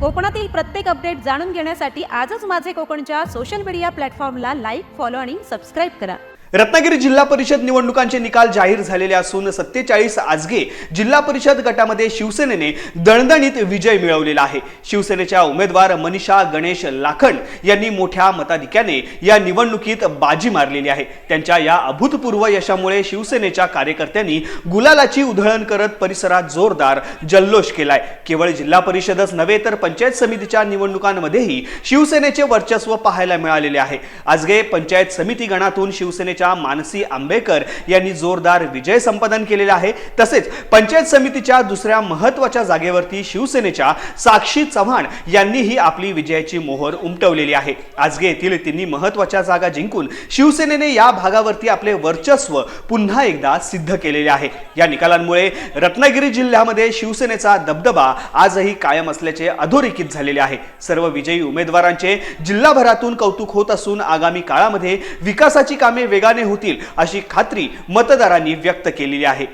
कोकणातील प्रत्येक अपडेट जाणून घेण्यासाठी आजच माझे कोकणच्या सोशल मीडिया प्लॅटफॉर्मला लाईक, फॉलो आणि सबस्क्राईब करा। रत्नागिरी जिल्हा परिषद निवडणुकांचे निकाल जाहीर झालेले असून 47 आजगे जिल्हा परिषद गटामध्ये शिवसेनेने दणदणीत विजय मिळवलेला आहे। शिवसेनेच्या उमेदवार मनीषा गणेश लाखन यांनी मोठ्या मताधिक्याने या निवडणुकीत बाजी मारलेली आहे। त्यांच्या या अभूतपूर्व यशामुळे शिवसेनेच्या कार्यकर्त्यांनी गुलालाची उधळण करत परिसरात जोरदार जल्लोष केलाय। केवळ जिल्हा परिषदच नव्हे तर पंचायत समितीच्या निवडणुकांमध्येही शिवसेनेचे वर्चस्व पाहायला मिळालेले आहे। आजगे पंचायत समिती गणातून शिवसेनेच्या मानसी आंबेकर यांनी जोरदार विजय संपादन केलेला आहे। तसेच पंचायत समितीच्या दुसऱ्या महत्त्वाच्या जागेवरती शिवसेनेच्या साक्षी चव्हाण यांनीही आपली विजयाची मोहर उमटवलेली आहे। आजगे येथील तिन्ही महत्त्वाच्या जागा जिंकून शिवसेनेने या भागावरती आपले वर्चस्व पुन्हा एकदा सिद्ध केलेले आहे। या निकालांमुळे रत्नागिरी जिल्ह्यामध्ये शिवसेनेचा दबदबा आजही कायम असल्याचे अधोरेखित झालेले आहे। सर्व विजयी उमेदवारांचे जिल्हाभरातून कौतुक होत असून आगामी काळामध्ये विकासाची कामे वेगाने होतील अशी खात्री मतदारांनी व्यक्त केलेली आहे।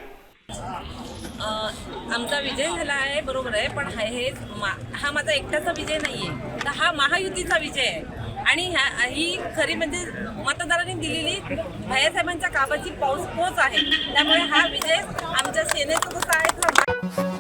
आमचा विजय झाला आहे, बरोबर आहे, पण हा माझा एकट्याचा विजय नाहीये, तर हा महायुतीचा विजय आहे। आणि ही खरी म्हणजे मतदारांनी दिलेली भैयासाहेबांच्या कामाची पोच आहे। त्यामुळे हा विजय आमच्या सेनेचा कसा आहे